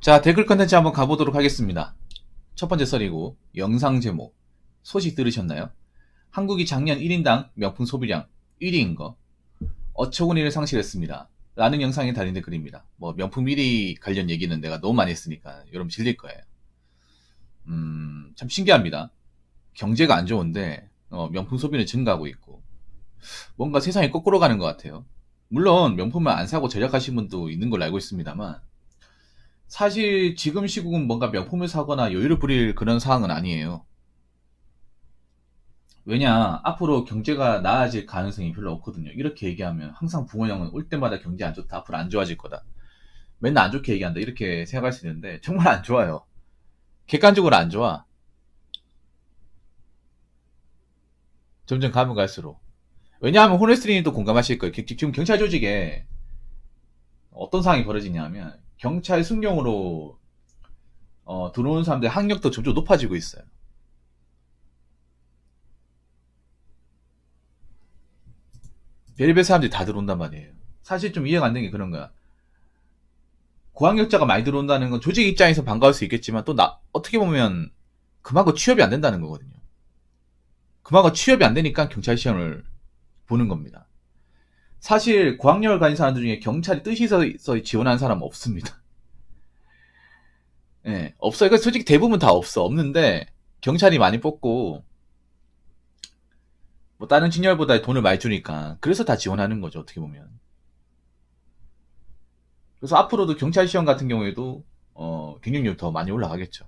자, 댓글 컨텐츠 한번 가보도록 하겠습니다. 첫 번째 썰이고, 영상 제목. 소식 들으셨나요? 한국이 작년 1인당 명품 소비량 1위인 거, 어처구니를 상실했습니다. 라는 영상에 달린 댓글입니다. 뭐, 명품 1위 관련 얘기는 내가 너무 많이 했으니까, 여러분 질릴 거예요. 참 신기합니다. 경제가 안 좋은데, 명품 소비는 증가하고 있고, 뭔가 세상이 거꾸로 가는 것 같아요. 물론, 명품을 안 사고 절약하신 분도 있는 걸로 알고 있습니다만, 사실 지금 시국은 뭔가 명품을 사거나 여유를 부릴 그런 상황은 아니에요. 왜냐, 앞으로 경제가 나아질 가능성이 별로 없거든요. 이렇게 얘기하면 항상 붕어 형은 올 때마다 경제 안 좋다, 앞으로 안 좋아질 거다. 맨날 안 좋게 얘기한다, 이렇게 생각할 수 있는데 정말 안 좋아요. 객관적으로 안 좋아. 점점 가면 갈수록. 왜냐하면 호네스트리님도 공감하실 거예요. 지금 경찰 조직에 어떤 상황이 벌어지냐면 경찰 순경으로 들어오는 사람들 학력도 점점 높아지고 있어요. 별의별 사람들이 다 들어온단 말이에요. 사실 좀 이해가 안 되는 게 그런 거야. 고학력자가 많이 들어온다는 건 조직 입장에서 반가울 수 있겠지만 또 어떻게 보면 그만큼 취업이 안 된다는 거거든요. 그만큼 취업이 안 되니까 경찰 시험을 보는 겁니다. 사실 고학력을 가진 사람들 중에 경찰이 뜻이 있어 지원하는 사람은 없습니다. 예, 없어요. 그러니까 솔직히 대부분 다 없는데 경찰이 많이 뽑고 뭐 다른 직렬보다 돈을 많이 주니까 그래서 다 지원하는 거죠. 어떻게 보면. 그래서 앞으로도 경찰 시험 같은 경우에도 경쟁률 더 많이 올라가겠죠.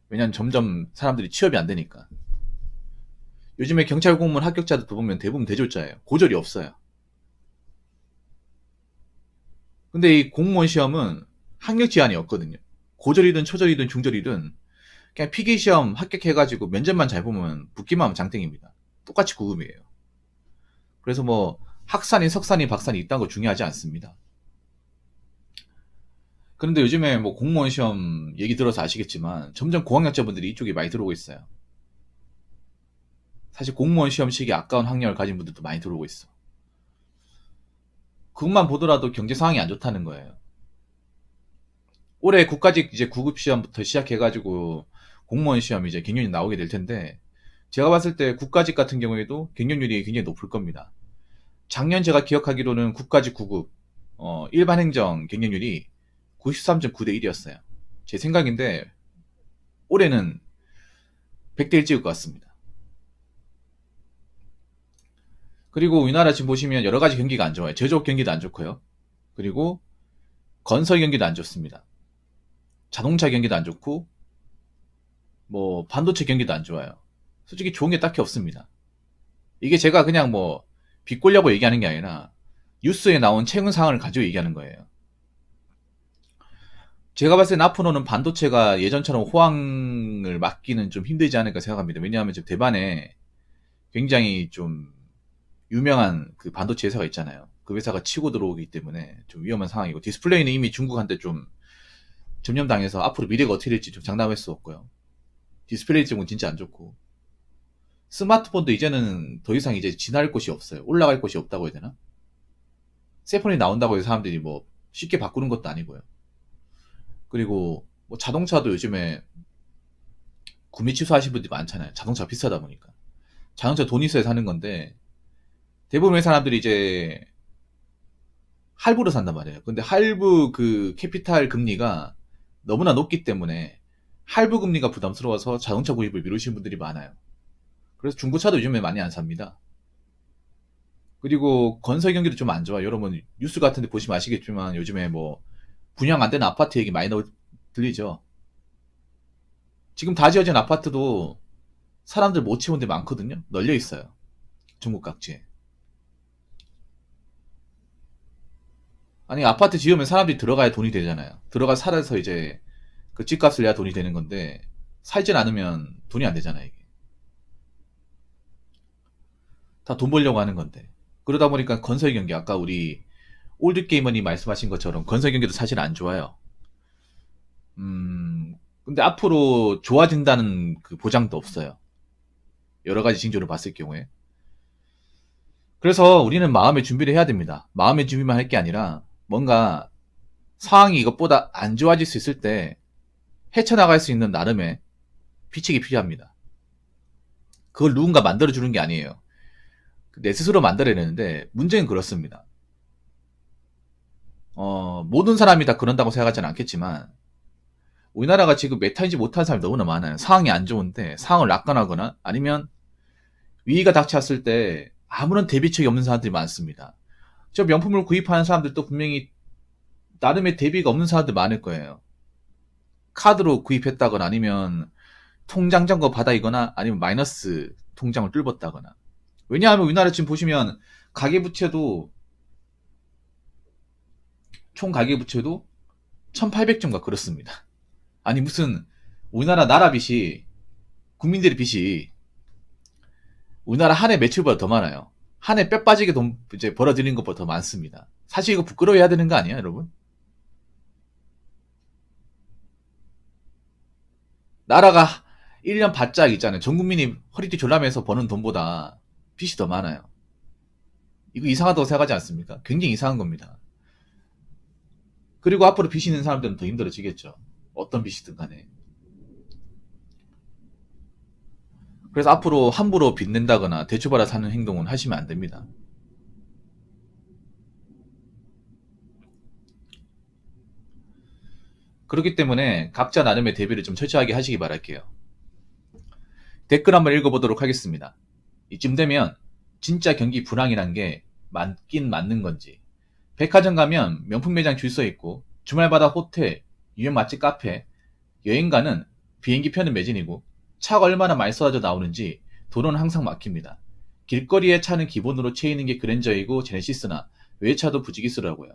왜냐면 점점 사람들이 취업이 안 되니까. 요즘에 경찰 공무원 합격자들 보면 대부분 대졸자예요. 고졸이 없어요. 근데 이 공무원 시험은 학력 제한이 없거든요. 고졸이든 초졸이든 중졸이든 그냥 필기 시험 합격해가지고 면접만 잘 보면 붙기만 하면 장땡입니다. 똑같이 9급이에요. 그래서 뭐 학사니 석사니 박사니 이딴 거 중요하지 않습니다. 그런데 요즘에 뭐 공무원 시험 얘기 들어서 아시겠지만 점점 고학력자분들이 이쪽에 많이 들어오고 있어요. 사실 공무원 시험식이 아까운 학력을 가진 분들도 많이 들어오고 있어. 그것만 보더라도 경제 상황이 안 좋다는 거예요. 올해 국가직 이제 9급 시험부터 시작해가지고 공무원 시험 이제 경쟁률이 나오게 될 텐데 제가 봤을 때 국가직 같은 경우에도 경쟁률이 굉장히 높을 겁니다. 작년 제가 기억하기로는 국가직 9급 일반 행정 경쟁률이 93.9대 1이었어요. 제 생각인데 올해는 100대 1 찍을 것 같습니다. 그리고 우리나라 지금 보시면 여러 가지 경기가 안 좋아요. 제조업 경기도 안 좋고요. 그리고 건설 경기도 안 좋습니다. 자동차 경기도 안 좋고 뭐 반도체 경기도 안 좋아요. 솔직히 좋은 게 딱히 없습니다. 이게 제가 그냥 뭐 비꼬려고 얘기하는 게 아니라 뉴스에 나온 최근 상황을 가지고 얘기하는 거예요. 제가 봤을 땐 앞으로는 반도체가 예전처럼 호황을 막기는 좀 힘들지 않을까 생각합니다. 왜냐하면 지금 대만에 굉장히 좀 유명한 그 반도체 회사가 있잖아요. 그 회사가 치고 들어오기 때문에 좀 위험한 상황이고 디스플레이는 이미 중국한테 좀 점령당해서 앞으로 미래가 어떻게 될지 좀 장담할 수 없고요. 디스플레이 쪽은 진짜 안 좋고 스마트폰도 이제는 더 이상 이제 진화할 곳이 없어요. 올라갈 곳이 없다고 해야 되나? 새 폰이 나온다고 해서 사람들이 뭐 쉽게 바꾸는 것도 아니고요. 그리고 뭐 자동차도 요즘에 구매 취소하신 분들이 많잖아요. 자동차 비싸다 보니까. 자동차 돈 있어야 사는 건데 대부분의 사람들이 이제 할부로 산단 말이에요. 근데 할부 그 캐피탈 금리가 너무나 높기 때문에 할부 금리가 부담스러워서 자동차 구입을 미루시는 분들이 많아요. 그래서 중고차도 요즘에 많이 안 삽니다. 그리고 건설 경기도 좀 안 좋아. 여러분 뉴스 같은 데 보시면 아시겠지만 요즘에 뭐 분양 안 되는 아파트 얘기 많이 들리죠. 지금 다 지어진 아파트도 사람들 못 채운 데 많거든요. 널려 있어요. 중국 각지에. 아니 아파트 지으면 사람들이 들어가야 돈이 되잖아요. 들어가 살아서 이제 그 집값을 내야 돈이 되는 건데 살진 않으면 돈이 안 되잖아요. 이게. 다 돈 벌려고 하는 건데. 그러다 보니까 건설 경기 아까 우리 올드게이머님 말씀하신 것처럼 건설 경기도 사실 안 좋아요. 근데 앞으로 좋아진다는 그 보장도 없어요. 여러 가지 징조를 봤을 경우에. 그래서 우리는 마음의 준비를 해야 됩니다. 마음의 준비만 할 게 아니라 뭔가 상황이 이것보다 안 좋아질 수 있을 때 헤쳐나갈 수 있는 나름의 비책이 필요합니다. 그걸 누군가 만들어주는 게 아니에요. 내 스스로 만들어야 되는데 문제는 그렇습니다. 모든 사람이 다 그런다고 생각하지는 않겠지만 우리나라가 지금 메타인지 못하는 사람이 너무나 많아요. 상황이 안 좋은데 상황을 낙관하거나 아니면 위기가 닥쳤을 때 아무런 대비책이 없는 사람들이 많습니다. 저 명품을 구입하는 사람들도 분명히 나름의 대비가 없는 사람들 많을 거예요. 카드로 구입했다거나 아니면 통장 잔고 받아이거나 아니면 마이너스 통장을 뚫었다거나. 왜냐하면 우리나라 지금 보시면 가계부채도 총 가계부채도 1800조인가 그렇습니다. 아니 무슨 우리나라 나라 빚이 국민들의 빚이 우리나라 한 해 매출보다 더 많아요. 한 해 뼈 빠지게 돈 이제 벌어들이는 것보다 더 많습니다. 사실 이거 부끄러워해야 되는 거 아니에요, 여러분? 나라가 1년 바짝 있잖아요. 전 국민이 허리띠 졸라매서 버는 돈보다 빚이 더 많아요. 이거 이상하다고 생각하지 않습니까? 굉장히 이상한 겁니다. 그리고 앞으로 빚이 있는 사람들은 더 힘들어지겠죠. 어떤 빚이든 간에. 그래서 앞으로 함부로 빚낸다거나 대출받아 사는 행동은 하시면 안 됩니다. 그렇기 때문에 각자 나름의 대비를 좀 철저하게 하시기 바랄게요. 댓글 한번 읽어보도록 하겠습니다. 이쯤 되면 진짜 경기 불황이란 게 맞긴 맞는 건지. 백화점 가면 명품 매장 줄 서 있고 주말마다 호텔, 유명 맛집 카페, 여행가는 비행기 표는 매진이고 차가 얼마나 많이 쏟아져 나오는지 도로는 항상 막힙니다. 길거리에 차는 기본으로 채이는 게 그랜저이고 제네시스나 외차도 부지기수라고요.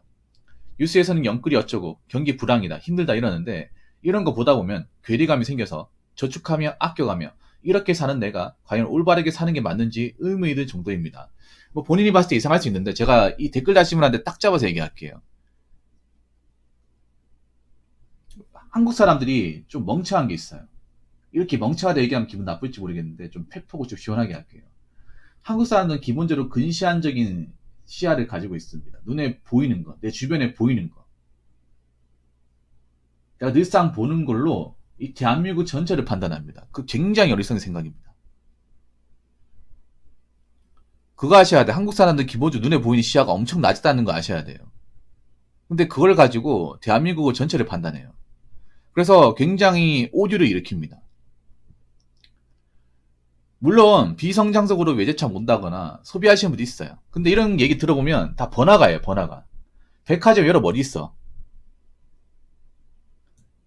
뉴스에서는 영끌이 어쩌고 경기 불황이다 힘들다 이러는데 이런 거 보다 보면 괴리감이 생겨서 저축하며 아껴가며 이렇게 사는 내가 과연 올바르게 사는 게 맞는지 의문이 들 정도입니다. 뭐 본인이 봤을 때 이상할 수 있는데 제가 이 댓글 다신 분한테 딱 잡아서 얘기할게요. 한국 사람들이 좀 멍청한 게 있어요. 이렇게 멍청하다 얘기하면 기분 나쁠지 모르겠는데 좀 팩폭을 좀 시원하게 할게요. 한국 사람들은 기본적으로 근시안적인 시야를 가지고 있습니다. 눈에 보이는 거, 내 주변에 보이는 거. 내가 늘상 보는 걸로 이 대한민국 전체를 판단합니다. 그 굉장히 어리석은 생각입니다. 그거 아셔야 돼. 한국 사람들 기본적으로 눈에 보이는 시야가 엄청 낮다는 거 아셔야 돼요. 근데 그걸 가지고 대한민국을 전체를 판단해요. 그래서 굉장히 오류를 일으킵니다. 물론 비성장적으로 외제차 몬다거나 소비하시는 분도 있어요. 근데 이런 얘기 들어보면 다 번화가예요. 번화가. 백화점 여러 어디 있어?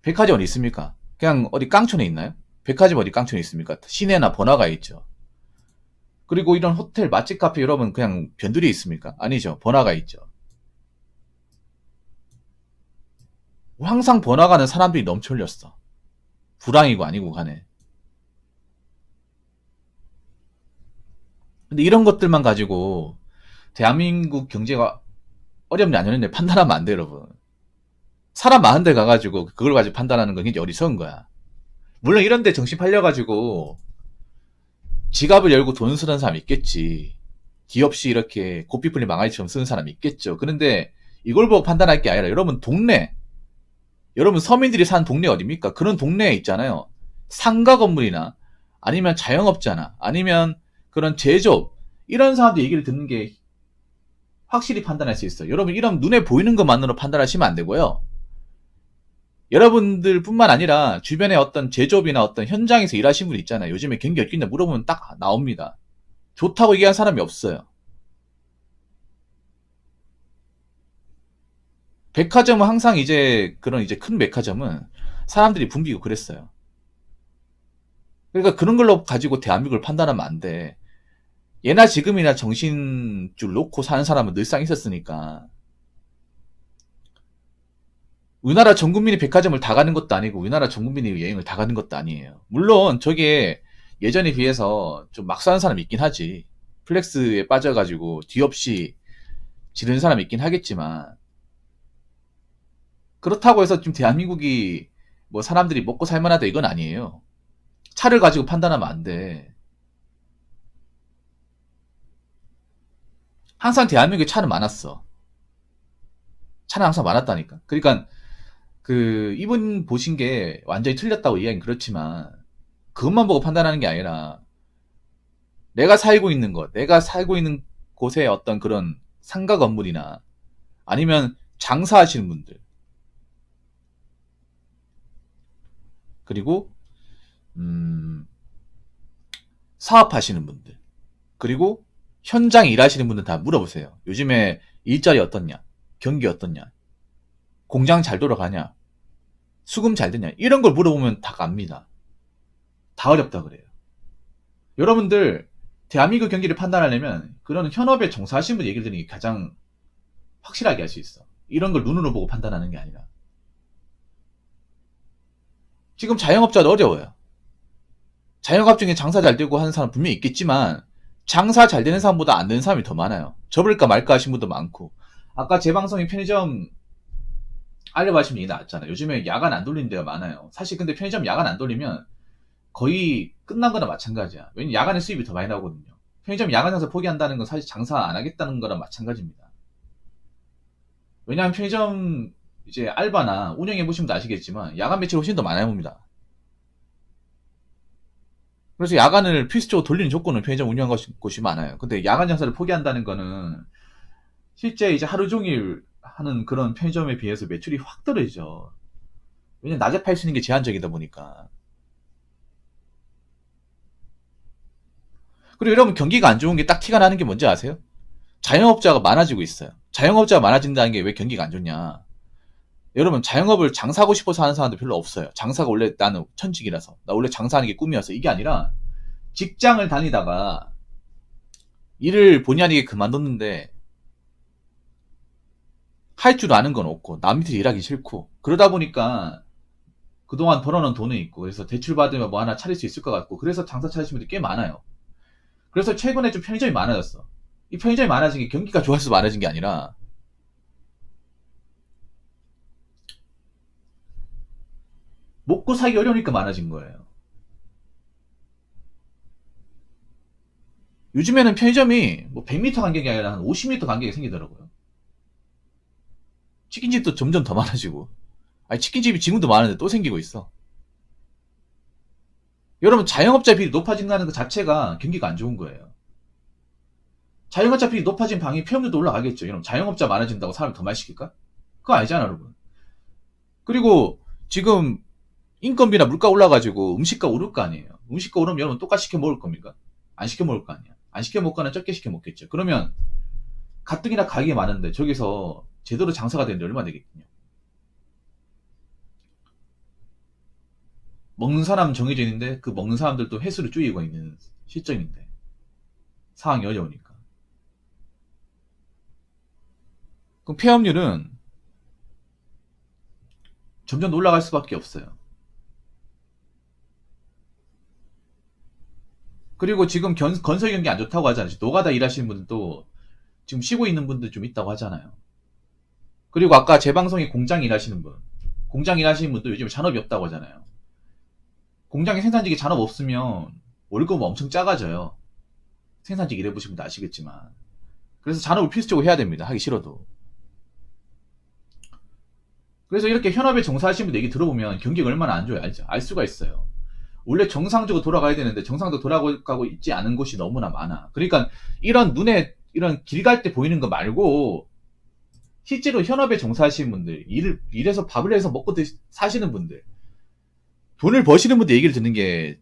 백화점 어디 있습니까? 그냥 어디 깡촌에 있나요? 백화점 어디 깡촌에 있습니까? 시내나 번화가에 있죠. 그리고 이런 호텔, 맛집 카페 여러분 그냥 변두리에 있습니까? 아니죠. 번화가에 있죠. 항상 번화가는 사람들이 넘쳐 흘렸어. 불황이고 아니고 간에. 근데 이런 것들만 가지고 대한민국 경제가 어렵냐 안 어렵냐 판단하면 안 돼요, 여러분. 사람 많은 데 가가지고 그걸 가지고 판단하는 건 굉장히 어리석은 거야. 물론 이런 데 정신 팔려가지고 지갑을 열고 돈 쓰는 사람 있겠지. 기업 없이 이렇게 고삐풀린 망아지처럼 쓰는 사람 있겠죠. 그런데 이걸 보고 판단할 게 아니라 여러분 동네, 여러분 서민들이 사는 동네 어딥니까? 그런 동네에 있잖아요. 상가 건물이나 아니면 자영업자나 아니면 그런 제조업 이런 사람들 얘기를 듣는 게 확실히 판단할 수 있어요. 여러분 이런 눈에 보이는 것만으로 판단하시면 안 되고요. 여러분들 뿐만 아니라 주변에 어떤 제조업이나 어떤 현장에서 일하시는 분 있잖아요. 요즘에 경기 어떻게 있냐 물어보면 딱 나옵니다. 좋다고 얘기한 사람이 없어요. 백화점은 항상 이제 그런 이제 큰 백화점은 사람들이 붐비고 그랬어요. 그러니까 그런 걸로 가지고 대한민국을 판단하면 안 돼. 예나 지금이나 정신줄 놓고 사는 사람은 늘상 있었으니까. 우리나라 전 국민이 백화점을 다 가는 것도 아니고 우리나라 전 국민이 여행을 다 가는 것도 아니에요. 물론 저게 예전에 비해서 좀 막 사는 사람이 있긴 하지. 플렉스에 빠져가지고 뒤 없이 지르는 사람이 있긴 하겠지만 그렇다고 해서 지금 대한민국이 뭐 사람들이 먹고 살만하다 이건 아니에요. 차를 가지고 판단하면 안 돼. 항상 대한민국에 차는 많았어. 차는 항상 많았다니까. 그러니까 그 이분 보신 게 완전히 틀렸다고 이야기는 그렇지만 그것만 보고 판단하는 게 아니라 내가 살고 있는 곳의 어떤 그런 상가 건물이나 아니면 장사하시는 분들 그리고 사업하시는 분들 그리고 현장 일하시는 분들 다 물어보세요. 요즘에 일자리 어떻냐? 경기 어떻냐? 공장 잘 돌아가냐? 수금 잘 되냐? 이런 걸 물어보면 다 갑니다. 다 어렵다 그래요. 여러분들 대한민국 경기를 판단하려면 그런 현업에 종사하시는 분 얘기를 듣는 게 가장 확실하게 할 수 있어. 이런 걸 눈으로 보고 판단하는 게 아니라. 지금 자영업자도 어려워요. 자영업 중에 장사 잘 되고 하는 사람 분명히 있겠지만 장사 잘 되는 사람보다 안 되는 사람이 더 많아요. 접을까 말까 하신 분도 많고. 아까 제 방송에 편의점 알려하시면 얘기 나왔잖아요. 요즘에 야간 안 돌리는 데가 많아요. 사실 근데 편의점 야간 안 돌리면 거의 끝난 거나 마찬가지야. 왜냐면 야간에 수입이 더 많이 나오거든요. 편의점 야간 장사 포기한다는 건 사실 장사 안 하겠다는 거랑 마찬가지입니다. 왜냐하면 편의점 이제 알바나 운영해 보시면 아시겠지만 야간 매출 훨씬 더 많아야 봅니다. 그래서 야간을 필수적으로 돌리는 조건은 편의점 운영 곳이 많아요. 근데 야간 장사를 포기한다는 거는 실제 이제 하루 종일 하는 그런 편의점에 비해서 매출이 확 떨어지죠. 왜냐면 낮에 팔 수 있는 게 제한적이다 보니까. 그리고 여러분 경기가 안 좋은 게 딱 티가 나는 게 뭔지 아세요? 자영업자가 많아지고 있어요. 자영업자가 많아진다는 게 왜 경기가 안 좋냐? 여러분 자영업을 장사하고 싶어서 하는 사람도 별로 없어요. 장사가 원래 나는 천직이라서 나 원래 장사하는 게 꿈이어서 이게 아니라 직장을 다니다가 일을 본의 아니게 그만뒀는데 할 줄 아는 건 없고 남 밑에서 일하기 싫고 그러다 보니까 그동안 벌어놓은 돈은 있고 그래서 대출 받으면 뭐 하나 차릴 수 있을 것 같고 그래서 장사 차리시는 분들이 꽤 많아요. 그래서 최근에 좀 편의점이 많아졌어. 이 편의점이 많아진 게 경기가 좋아서 많아진 게 아니라 먹고 살기 어려우니까 많아진 거예요. 요즘에는 편의점이 뭐 100m 간격이 아니라 한 50m 간격이 생기더라고요. 치킨집도 점점 더 많아지고. 아니 치킨집이 지금도 많은데 또 생기고 있어. 여러분 자영업자 비율이 높아진다는 것 자체가 경기가 안 좋은 거예요. 자영업자 비율이 높아진 방이 폐업률도 올라가겠죠. 여러분 자영업자 많아진다고 사람이 더 많이 시킬까? 그거 아니잖아 여러분. 그리고 지금 인건비나 물가 올라가지고 음식가 오를 거 아니에요. 음식가 오르면 여러분 똑같이 시켜 먹을 겁니까? 안 시켜 먹을 거 아니야. 안 시켜 먹거나 적게 시켜 먹겠죠. 그러면 가뜩이나 가격이 많은데 저기서 제대로 장사가 되는데 얼마 되겠군요. 먹는 사람 정해져 있는데 그 먹는 사람들도 횟수를 줄이고 있는 시점인데 상황이 어려우니까. 그럼 폐업률은 점점 올라갈 수밖에 없어요. 그리고 지금 건설 경기 안 좋다고 하잖아요. 노가다 일하시는 분들도 지금 쉬고 있는 분들 좀 있다고 하잖아요. 그리고 아까 제 방송에 공장 일하시는 분, 공장 일하시는 분도 요즘 잔업이 없다고 하잖아요. 공장에 생산직이 잔업 없으면 월급 엄청 작아져요. 생산직 일해보시면 아시겠지만. 그래서 잔업을 필수적으로 해야 됩니다. 하기 싫어도. 그래서 이렇게 현업에 종사하시는 분들 얘기 들어보면 경기가 얼마나 안 좋아요. 알죠? 알 수가 있어요. 원래 정상적으로 돌아가야 되는데 정상적으로 돌아가고 있지 않은 곳이 너무나 많아. 그러니까 이런 눈에 이런 길 갈 때 보이는 거 말고 실제로 현업에 종사하시는 분들, 일해서 밥을 해서 먹고 사시는 분들, 돈을 버시는 분들 얘기를 듣는 게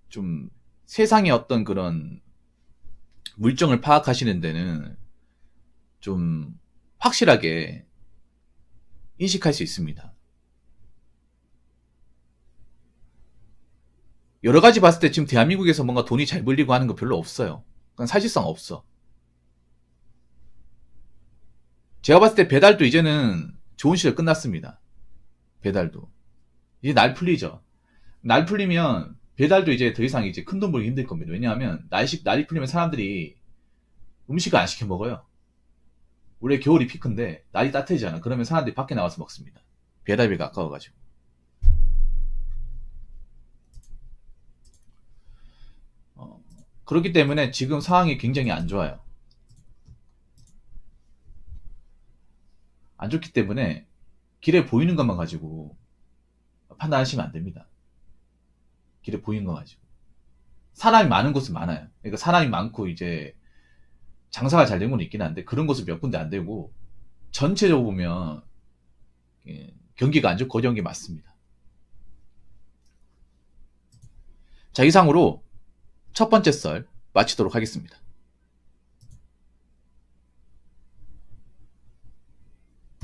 좀 세상의 어떤 그런 물정을 파악하시는 데는 좀 확실하게 인식할 수 있습니다. 여러 가지 봤을 때 지금 대한민국에서 뭔가 돈이 잘 벌리고 하는 거 별로 없어요. 그건 사실상 없어. 제가 봤을 때 배달도 이제는 좋은 시절 끝났습니다. 배달도. 이제 날 풀리죠. 날 풀리면 배달도 이제 더 이상 이제 큰 돈 벌기 힘들 겁니다. 왜냐하면 날이 풀리면 사람들이 음식을 안 시켜 먹어요. 원래 겨울이 피크인데 날이 따뜻해지잖아. 그러면 사람들이 밖에 나와서 먹습니다. 배달비가 아까워가지고. 그렇기 때문에 지금 상황이 굉장히 안 좋아요. 안 좋기 때문에 길에 보이는 것만 가지고 판단하시면 안 됩니다. 길에 보이는 거 가지고. 사람이 많은 곳은 많아요. 그러니까 사람이 많고 이제 장사가 잘 된 건 있긴 한데 그런 곳은 몇 군데 안 되고 전체적으로 보면 경기가 안 좋고 어려운 게 맞습니다. 자, 이상으로 첫 번째 썰 마치도록 하겠습니다.